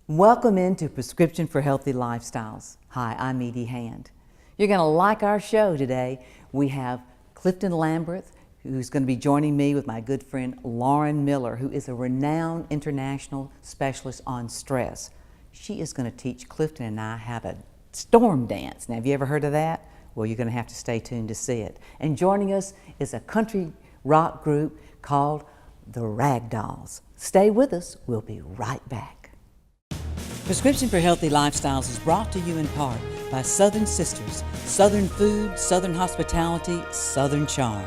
Welcome into Prescription for Healthy Lifestyles. Hi, I'm Edie Hand. You're going to like our show today. We have Clifton Lambreth, who's going to be joining me with my good friend Lauren Miller, who is a renowned international specialist on stress. She is going to teach Clifton and I how to storm dance. Now, have you ever heard of that? Well, you're going to have to stay tuned to see it. And joining us is a country rock group called the Ragdollz. Stay with us. We'll be right back. Prescription for Healthy Lifestyles is brought to you in part by Southern Sisters, Southern Food, Southern Hospitality, Southern Charm.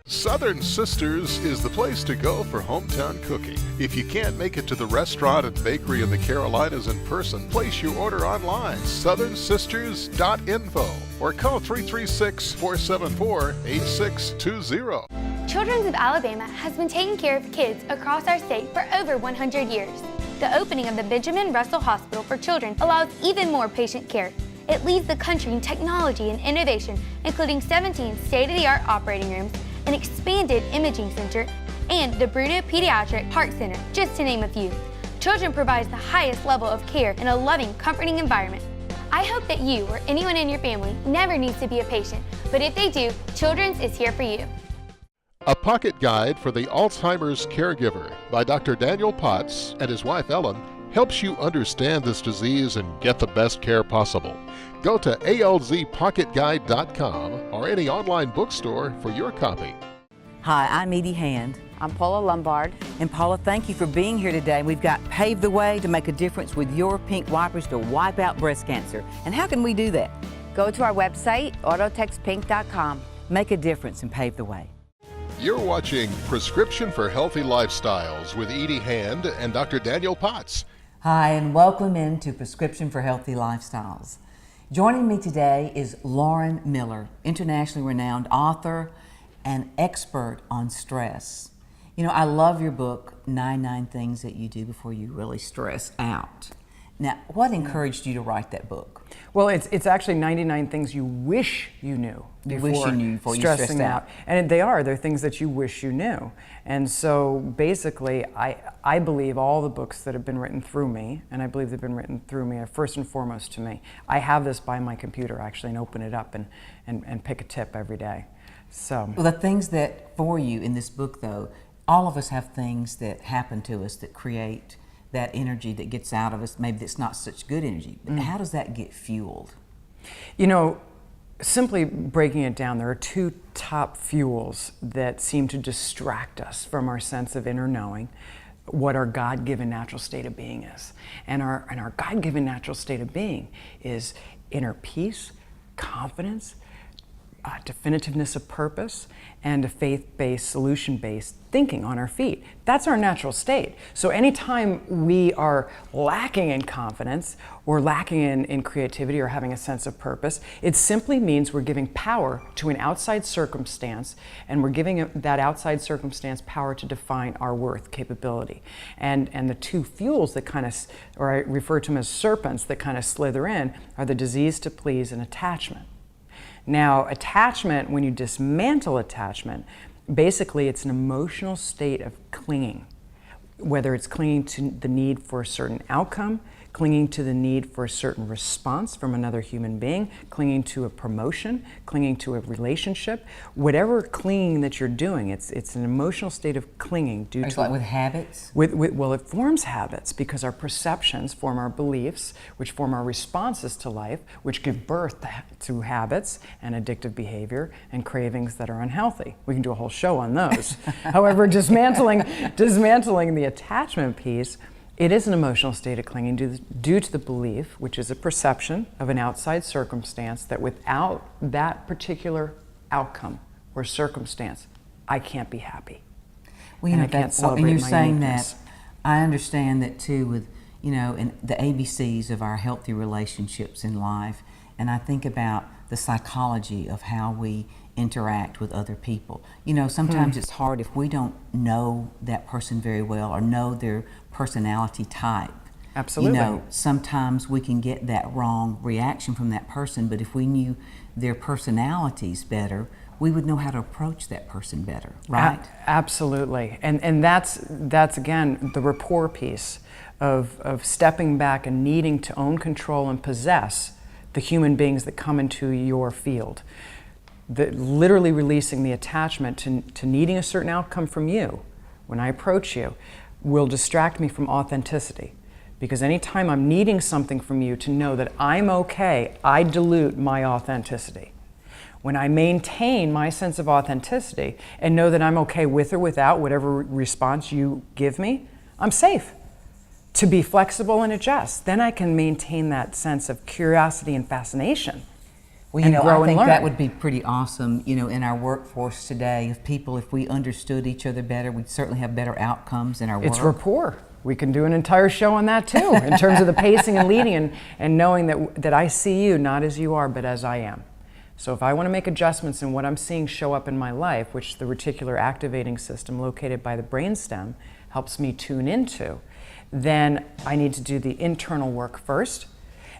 Southern Sisters is the place to go for hometown cooking. If you can't make it to the restaurant and bakery in the Carolinas in person, place your order online, southernsisters.info, or call 336-474-8620. Children's of Alabama has been taking care of kids across our state for over 100 years. The opening of the Benjamin Russell Hospital for Children allows even more patient care. It leads the country in technology and innovation, including 17 state-of-the-art operating rooms, an expanded imaging center, and the Bruno Pediatric Heart Center, just to name a few. Children provides the highest level of care in a loving, comforting environment. I hope that you or anyone in your family never needs to be a patient, but if they do, Children's is here for you. A Pocket Guide for the Alzheimer's Caregiver by Dr. Daniel Potts and his wife Ellen helps you understand this disease and get the best care possible. Go to alzpocketguide.com or any online bookstore for your copy. Hi, I'm Edie Hand. I'm Paula Lombard. And Paula, thank you for being here today. We've got Pave the Way to make a difference with your pink wipers to wipe out breast cancer. And how can we do that? Go to our website, autotextpink.com. Make a difference and pave the way. You're watching Prescription for Healthy Lifestyles with Edie Hand and Dr. Daniel Potts. Hi, and welcome into Prescription for Healthy Lifestyles. Joining me today is Lauren Miller, internationally renowned author and expert on stress. You know, I love your book, 99 Things That You Do Before You Really Stress Out. Now, what encouraged you to write that book? Well, it's actually 99 things you wish you knew before stressing out. And they're things that you wish you knew. And so basically, I believe all the books that have been written through me, and I believe they've been written through me, are first and foremost to me. I have this by my computer actually, and open it up and pick a tip every day. So, well, the things that for you in this book, though, all of us have things that happen to us that create that energy that gets out of us. Maybe that's not such good energy, but how does that get fueled? You know, simply breaking it down, there are two top fuels that seem to distract us from our sense of inner knowing, what our God-given natural state of being is. And our God-given natural state of being is inner peace, confidence, definitiveness of purpose, and a faith-based, solution-based thinking on our feet. That's our natural state. So anytime we are lacking in confidence or lacking in creativity or having a sense of purpose, it simply means we're giving power to an outside circumstance, and we're giving that outside circumstance power to define our worth, capability. And the two fuels that kind of, or I refer to them as serpents, that kind of slither in are the disease to please and attachment. Now, attachment, when you dismantle attachment, basically it's an emotional state of clinging, whether it's clinging to the need for a certain outcome, clinging to the need for a certain response from another human being, clinging to a promotion, clinging to a relationship, whatever clinging that you're doing, it's an emotional state of clinging due to like with habits? Well, it forms habits because our perceptions form our beliefs, which form our responses to life, which give birth to habits and addictive behavior and cravings that are unhealthy. We can do a whole show on those. However, dismantling the attachment piece, it is an emotional state of clinging due to the belief, which is a perception of an outside circumstance, that without that particular outcome or circumstance, I can't be happy. Well, you know, I can't celebrate and you're my saying uniqueness. that, I understand that too with, you know, in the ABCs of our healthy relationships in life, and I think about the psychology of how we interact with other people. You know, sometimes it's hard if we don't know that person very well or know their personality type. Absolutely. You know, sometimes we can get that wrong reaction from that person, but if we knew their personalities better, we would know how to approach that person better, right? Absolutely. And that's again the rapport piece of stepping back and needing to own, control, and possess the human beings that come into your field. Literally releasing the attachment to needing a certain outcome from you when I approach you will distract me from authenticity. Because anytime I'm needing something from you to know that I'm okay, I dilute my authenticity. When I maintain my sense of authenticity and know that I'm okay with or without whatever response you give me, I'm safe to be flexible and adjust. Then I can maintain that sense of curiosity and fascination. Well, you know, I think that would be pretty awesome, you know, in our workforce today. If we understood each other better, we'd certainly have better outcomes in our work. It's rapport. We can do an entire show on that too, in terms of the pacing and leading and knowing that I see you not as you are, but as I am. So if I want to make adjustments in what I'm seeing show up in my life, which the reticular activating system located by the brainstem helps me tune into, then I need to do the internal work first,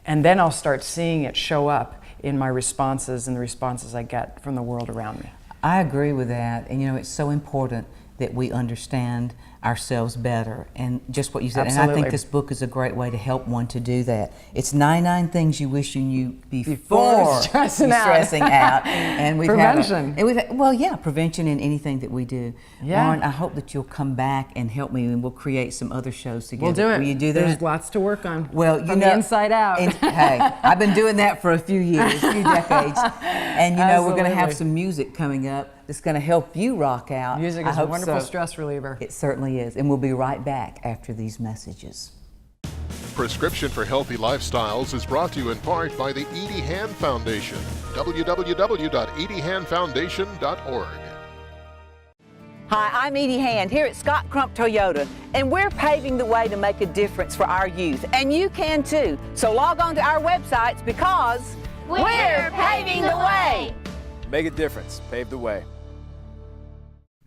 and then I'll start seeing it show up in my responses and the responses I get from the world around me. I agree with that, and you know, it's so important that we understand ourselves better, and just what you said. Absolutely. And I think this book is a great way to help one to do that. It's 99 things you wish you knew before stressing out. And we've prevention. Prevention in anything that we do. Yeah. Lauren, I hope that you'll come back and help me, and we'll create some other shows together. We'll do it. Will you do that? There's lots to work on. Well, from the inside out. Hey, I've been doing that for a few years, a few decades, and you know, we're going to have some music coming up that's going to help you rock out. Music is a wonderful stress reliever. It certainly is, and we'll be right back after these messages. Prescription for Healthy Lifestyles is brought to you in part by the Edie Hand Foundation. www.ediehandfoundation.org. Hi, I'm Edie Hand here at Scott Crump Toyota, and we're paving the way to make a difference for our youth, and you can too. So log on to our websites because we're paving the way. Make a difference. Pave the way.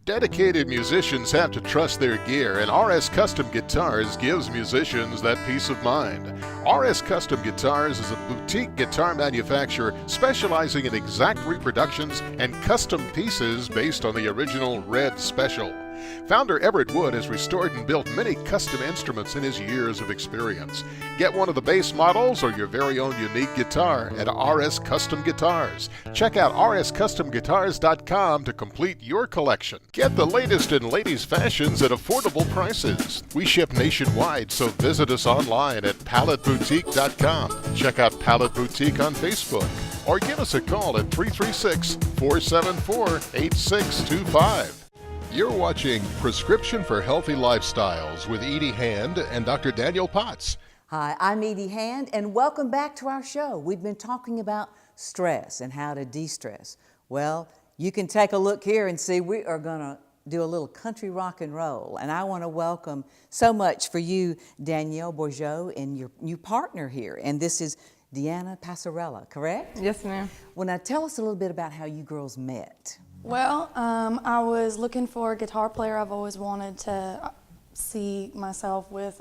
Dedicated musicians have to trust their gear, and RS Custom Guitars gives musicians that peace of mind. RS Custom Guitars is a boutique guitar manufacturer specializing in exact reproductions and custom pieces based on the original Red Special. Founder Everett Wood has restored and built many custom instruments in his years of experience. Get one of the base models or your very own unique guitar at RS Custom Guitars. Check out rscustomguitars.com to complete your collection. Get the latest in ladies' fashions at affordable prices. We ship nationwide, so visit us online at paletteboutique.com. Check out Palette Boutique on Facebook, or give us a call at 336-474-8625. You're watching Prescription for Healthy Lifestyles with Edie Hand and Dr. Daniel Potts. Hi, I'm Edie Hand, and welcome back to our show. We've been talking about stress and how to de-stress. Well, you can take a look here and see we are going to do a little country rock and roll. And I want to welcome so much for you, Danielle Bourgeot, and your new partner here. And this is Deanna Passarella, correct? Yes, ma'am. Well, now tell us a little bit about how you girls met. Well, I was looking for a guitar player. I've always wanted to see myself with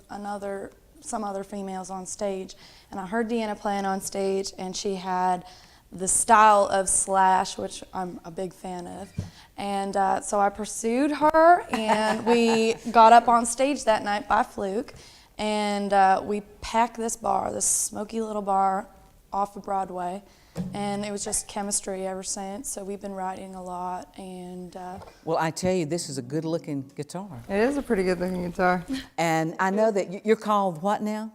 some other females on stage. And I heard Deanna playing on stage, and she had the style of Slash, which I'm a big fan of. And so I pursued her, and we got up on stage that night by fluke. And we packed this bar, this smoky little bar off of Broadway. And it was just chemistry ever since, so we've been writing a lot. And well, I tell you, this is a good-looking guitar. it is a pretty good-looking guitar. And I know that you're called what now?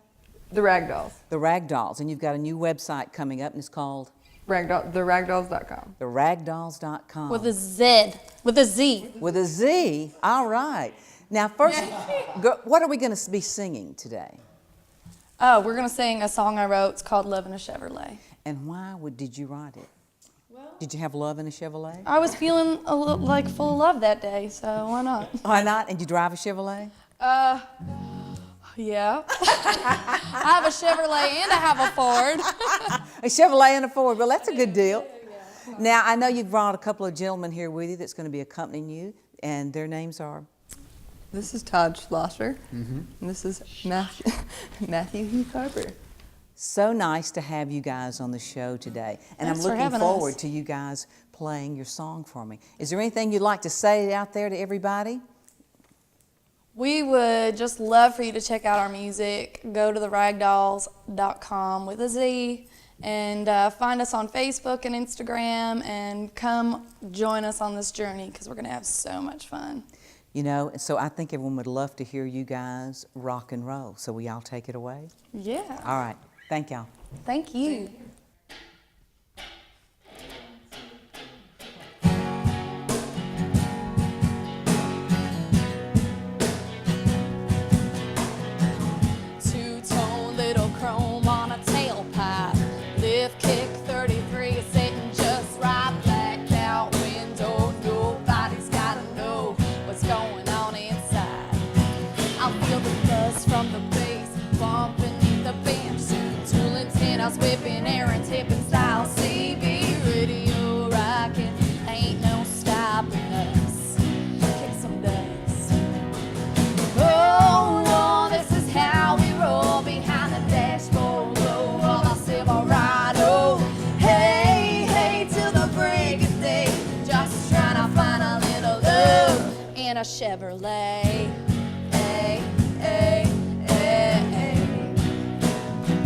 The Ragdollz. The Ragdollz, and you've got a new website coming up, and it's called? TheRagdollz.com. TheRagdollz.com. With a Z. With a Z. With a Z, all right. Now first, what are we going to be singing today? Oh, we're going to sing a song I wrote. It's called Love in a Chevrolet. And why did you write it? Did you have love in a Chevrolet? I was feeling a little like full of love that day, so why not? Why not? And you drive a Chevrolet? Yeah. I have a Chevrolet and I have a Ford. A Chevrolet and a Ford. Well, that's a good deal. Now, I know you've brought a couple of gentlemen here with you that's going to be accompanying you, and their names are? This is Todd Schlosser, and this is Matthew Heath Harper. So nice to have you guys on the show today. And Thanks I'm for looking having forward us. to you guys playing your song for me. Is there anything you'd like to say out there to everybody? We would just love for you to check out our music. Go to the ragdollz.com with a Z and find us on Facebook and Instagram and come join us on this journey because we're going to have so much fun. You know, so I think everyone would love to hear you guys rock and roll. So will y'all take it away? Yeah. All right. Thank y'all. Thank you. Two-tone little chrome on a tailpipe. Lift kick 33 sitting just right. Blacked out window. Nobody's gotta know what's going on inside. I feel the buzz from the bass bumping the bench. Tool antennas whipping air and tipping style. CB radio rocking. Ain't no stopping us. Kick some dust. Oh, this is how we roll behind the dashboard. Roll on our Silverado. Hey, hey, till the break of day. Just trying to find a little love in a Chevrolet. Hey, hey, hey, hey.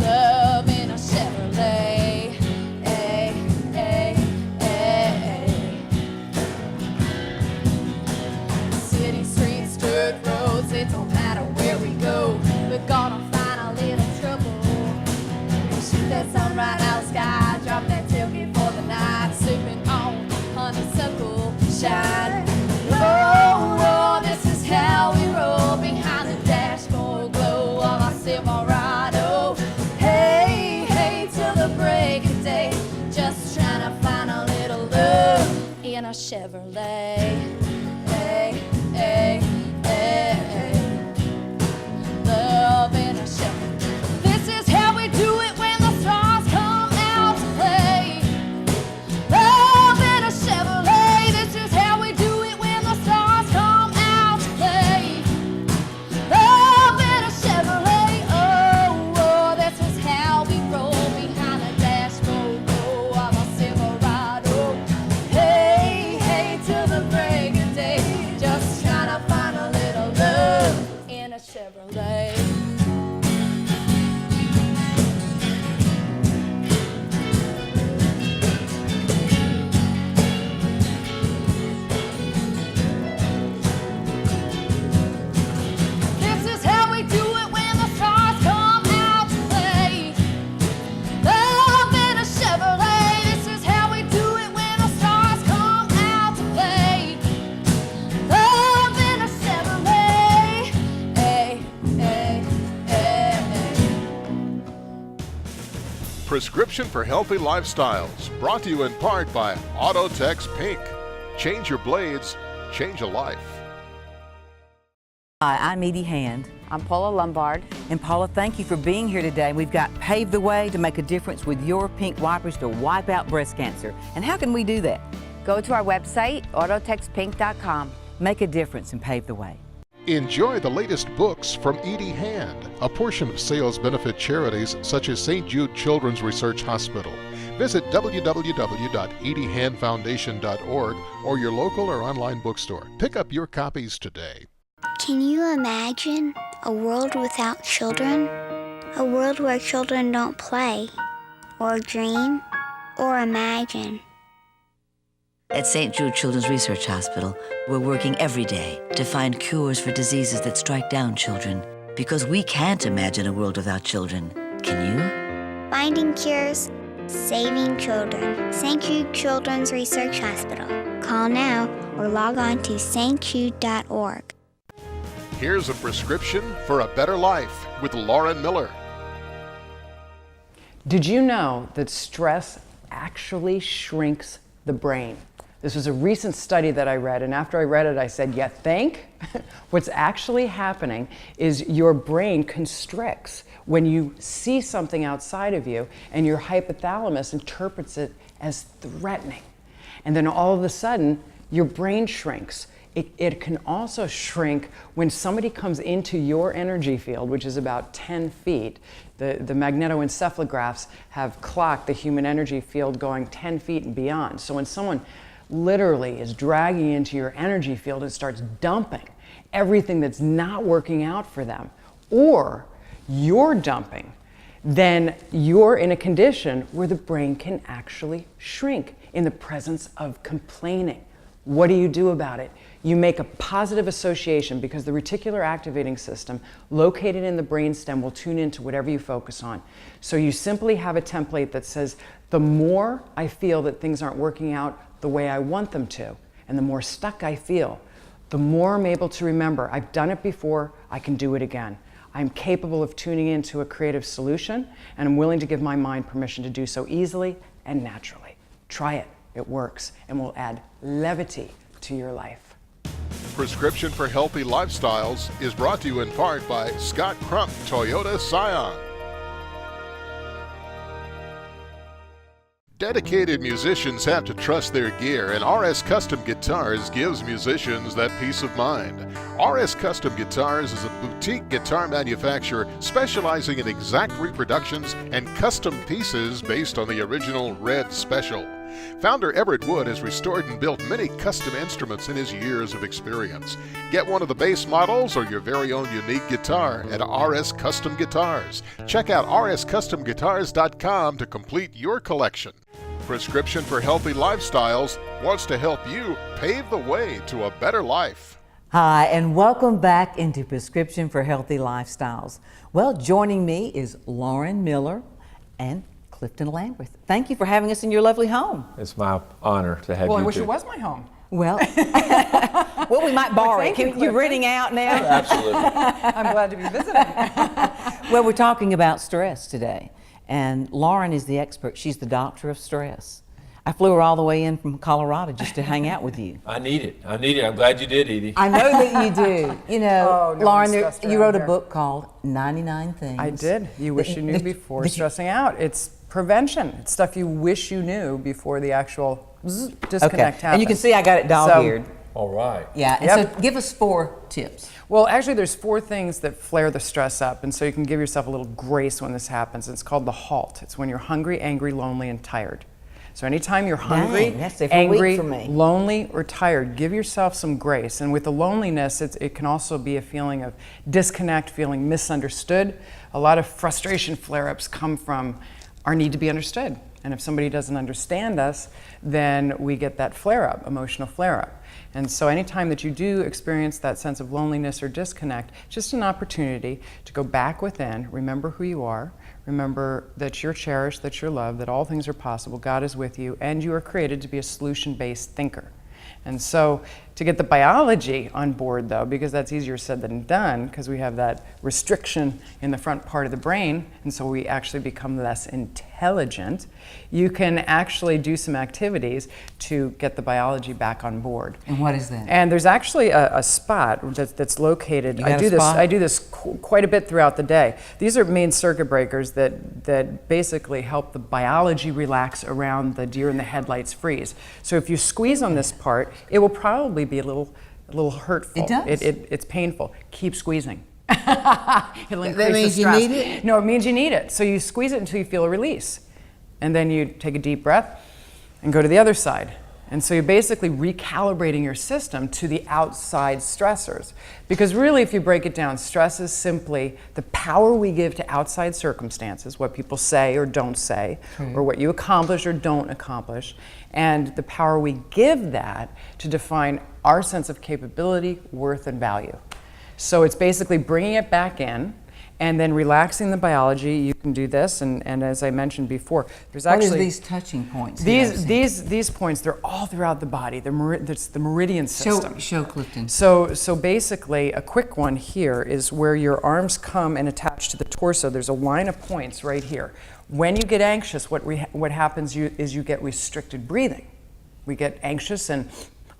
Love in a Chevrolet. Hey, hey, hey, hey. City streets, dirt roads, it don't matter where we go. We're gonna find a little trouble. Shoot that sun right out the sky, drop that tailgate for the night, sipping on honeysuckle shine. Oh, this is how we roll behind the dashboard glow of our Silverado. Hey, hey, till the break of day, just trying to find a little love in a Chevrolet. Hey, hey, hey, hey. Love in a Chevrolet. This is how we do it when the stars come out to play. Love in a Chevrolet. This is how we do it when the stars come out to play. Love in a Chevrolet. Oh, this is how we roll behind the dashboard glow of a Silverado. Hey, hey, till the break of day, just trying to find a little love in a Chevrolet. This is how we do it when the stars come out to play. Love in a Chevrolet. This is how we do it when the stars come out to play. Love in a Chevrolet. Hey, hey, hey, hey. Prescription for Healthy Lifestyles, brought to you in part by Autotex Pink. Change your blades, change a life. Hi, I'm Edie Hand. I'm Paula Lombard. And Paula, thank you for being here today. We've got Pave the Way to make a difference with your pink wipers to wipe out breast cancer. And how can we do that? Go to our website, autotexpink.com. Make a difference and pave the way. Enjoy the latest books from Edie Hand. A portion of sales benefit charities such as St. Jude Children's Research Hospital. Visit www.ediehandfoundation.org or your local or online bookstore. Pick up your copies today. Can you imagine a world without children? A world where children don't play, or dream, or imagine. At St. Jude Children's Research Hospital, we're working every day to find cures for diseases that strike down children. Because we can't imagine a world without children. Can you? Finding cures, saving children. St. Jude Children's Research Hospital. Call now or log on to stjude.org. Here's a prescription for a better life with Lauren Miller. Did you know that stress actually shrinks the brain? This was a recent study that I read, and after I read it, I said, you think? What's actually happening is your brain constricts when you see something outside of you, and your hypothalamus interprets it as threatening. And then all of a sudden, your brain shrinks. It can also shrink when somebody comes into your energy field, which is about 10 feet. The magnetoencephalographs have clocked the human energy field going 10 feet and beyond. So when someone literally is dragging into your energy field and starts dumping everything that's not working out for them, or you're dumping, then you're in a condition where the brain can actually shrink in the presence of complaining. What do you do about it? You make a positive association, because the reticular activating system located in the brainstem will tune into whatever you focus on. So you simply have a template that says, the more I feel that things aren't working out the way I want them to, and the more stuck I feel, the more I'm able to remember, I've done it before, I can do it again. I'm capable of tuning into a creative solution, and I'm willing to give my mind permission to do so easily and naturally. Try it, it works, and will add levity to your life. Prescription for Healthy Lifestyles is brought to you in part by Scott Crump Toyota Scion. Dedicated musicians have to trust their gear, and RS Custom Guitars gives musicians that peace of mind. RS Custom Guitars is a boutique guitar manufacturer specializing in exact reproductions and custom pieces based on the original Red Special. Founder Everett Wood has restored and built many custom instruments in his years of experience. Get one of the base models or your very own unique guitar at RS Custom Guitars. Check out rscustomguitars.com to complete your collection. Prescription for Healthy Lifestyles wants to help you pave the way to a better life. Hi, and welcome back into Prescription for Healthy Lifestyles. Well, joining me is Lauren Miller and Clifton Lambreth. Thank you for having us in your lovely home. It's my honor to have you. Well, I wish too. it was my home. Well, well, we might borrow it. You're renting out now? Absolutely. I'm glad to be visiting. Well, we're talking about stress today, and Lauren is the expert. She's the doctor of stress. I flew her all the way in from Colorado just to hang out with you. I need it. I need it. I'm glad you did, Edie. I know that you do. You know, no Lauren, one's stressed you wrote around a book called 99 Things. I did. You wish you knew before stressing out. It's prevention. It's stuff you wish you knew before the actual disconnect happens. And you can see I got it dog-eared. All right. Yeah, and so give us 4 tips. Well, actually, there's 4 things that flare the stress up, and so you can give yourself a little grace when this happens. It's called the halt. It's when you're hungry, angry, lonely, and tired. So anytime you're hungry, angry, lonely, or tired, give yourself some grace. And with the loneliness, it can also be a feeling of disconnect, feeling misunderstood. A lot of frustration flare-ups come from our need to be understood. And if somebody doesn't understand us, then we get that flare-up, emotional flare-up. And so anytime that you do experience that sense of loneliness or disconnect, just an opportunity to go back within, remember who you are, remember that you're cherished, that you're loved, that all things are possible, God is with you, and you are created to be a solution-based thinker. And so to get the biology on board, though, because that's easier said than done, because we have that restriction in the front part of the brain, and so we actually become less intelligent, you can actually do some activities to get the biology back on board. And what is that? And there's actually a spot that's located. I do this quite a bit throughout the day. These are main circuit breakers that basically help the biology relax around the deer in the headlights freeze. So if you squeeze on this part, it will probably be a little hurtful. It does? It's painful. Keep squeezing. It'll increase That means the stress. you need it? No, it means you need it. So you squeeze it until you feel a release. And then you take a deep breath and go to the other side. And so you're basically recalibrating your system to the outside stressors. Because really, if you break it down, stress is simply the power we give to outside circumstances, what people say or don't say, or what you accomplish or don't accomplish, and the power we give that to define our sense of capability, worth, and value. So it's basically bringing it back in, and then relaxing the biology. You can do this, and as I mentioned before, there's actually... What is these touching points? These points, they're all throughout the body. It's the meridian system. Show Clifton. So basically, a quick one here is where your arms come and attach to the torso. There's a line of points right here. When you get anxious, what happens is you get restricted breathing. We get anxious, and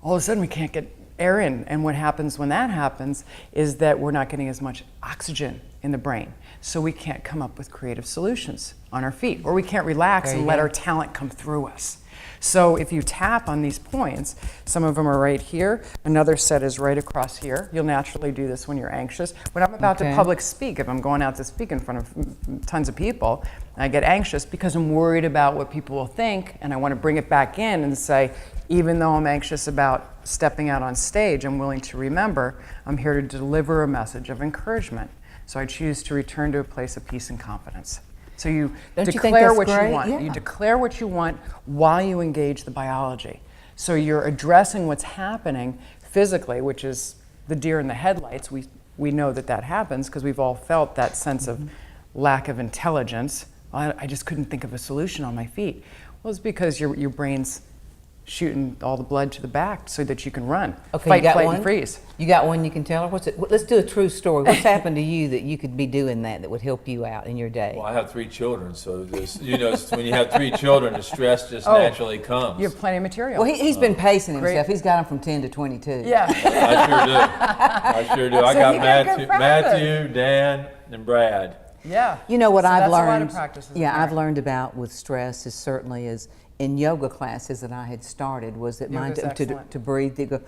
all of a sudden we can't get air in. And what happens when that happens is that we're not getting as much oxygen in the brain. So we can't come up with creative solutions on our feet, or we can't relax and let our talent come through us. So if you tap on these points, some of them are right here, another set is right across here. You'll naturally do this when you're anxious. When I'm about to public speak, if I'm going out to speak in front of tons of people, I get anxious because I'm worried about what people will think, and I want to bring it back in and say, even though I'm anxious about stepping out on stage, I'm willing to remember I'm here to deliver a message of encouragement. So I choose to return to a place of peace and confidence. So you declare what you want. You declare what you want while you engage the biology. So you're addressing what's happening physically, which is the deer in the headlights. We know that happens because we've all felt that sense of lack of intelligence. I just couldn't think of a solution on my feet. Well, it's because your brain's shooting all the blood to the back so that you can run. Okay, fight, flight, and freeze. You got one you can tell her? Let's do a true story. What's happened to you that you could be doing that would help you out in your day? Well, I have 3 children, so when you have 3 children, the stress just naturally comes. You have plenty of material. Well, he's been pacing himself. He's got him from 10 to 22. Yeah. I sure do. I got Matthew, Dan, and Brad. Yeah. You know what I've learned? A lot of practices. I've learned about with stress is certainly is in yoga classes that I had started was that mine to breathe, to go,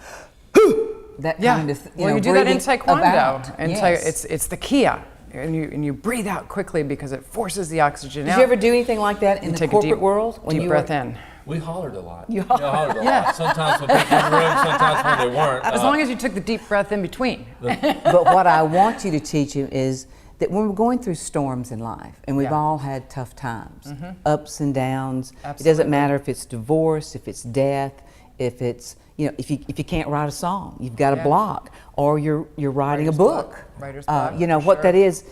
that kind of, you do that in Taekwondo. It's the Kia. And you breathe out quickly because it forces the oxygen out. Did you ever do anything like that in the corporate world? Deep breath in. We hollered a lot. You hollered a lot. Sometimes when people were in the room, sometimes when they weren't. As long as you took the deep breath in between. But what I want you to teach him is that when we're going through storms in life, and we've all had tough times, ups and downs. Absolutely. It doesn't matter if it's divorce, if it's death, if it's if you can't write a song, you've got a block, or you're writing a book. Writer's block. What that is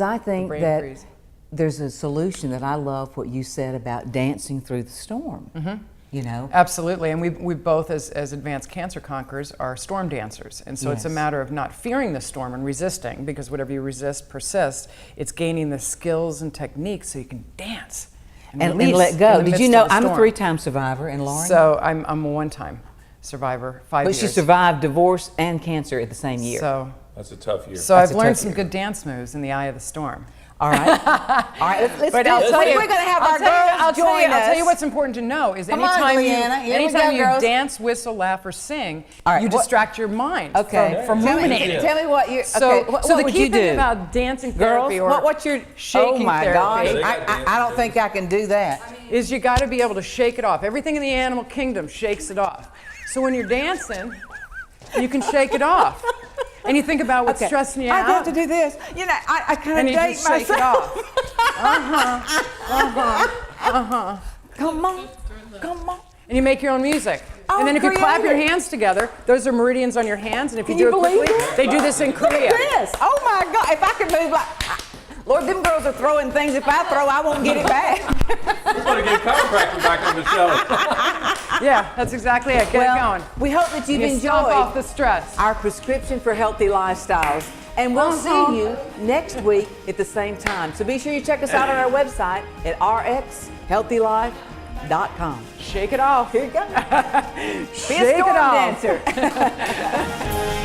I think that there's a solution that I love what you said about dancing through the storm. Absolutely, and we both as advanced cancer conquerors are storm dancers, and so it's a matter of not fearing the storm and resisting, because whatever you resist persists. It's gaining the skills and techniques so you can dance and let go. Did you know I'm a 3-time survivor, and Lauren? So I'm a 1-time survivor, 5 years. But she survived divorce and cancer at the same year. So that's a tough year. So I've learned some good dance moves in the eye of the storm. All right. All right, let's do it. We're going to have our girls join us. I'll tell you what's important to know is anytime you dance, whistle, laugh, or sing, you distract your mind from ruminating. Tell me what you. So the would key you thing do? about dancing therapy Girls, what's your shaking Oh my therapy gosh, I don't think I can do that. Is you got to be able to shake it off. Everything in the animal kingdom shakes it off. So when you're dancing, you can shake it off. And you think about what's stressing you out. I have to do this. I kind of date myself. Shake it off. Come on. And you make your own music. And then if you clap your hands together, those are meridians on your hands. And if you do it quickly, they do this in Korea. Look at this. Oh my God. If I could move like, Lord, them girls are throwing things. If I throw, I won't get it back. We're going to get chiropractor back on the show. Yeah, that's exactly it. Get it going. We hope that you've enjoyed off the stress. Our prescription for healthy lifestyles. And we'll see you next week at the same time. So be sure you check us out on our website at rxhealthylife.com. Shake it off. Here you go. Shake it off. Be a storm dancer.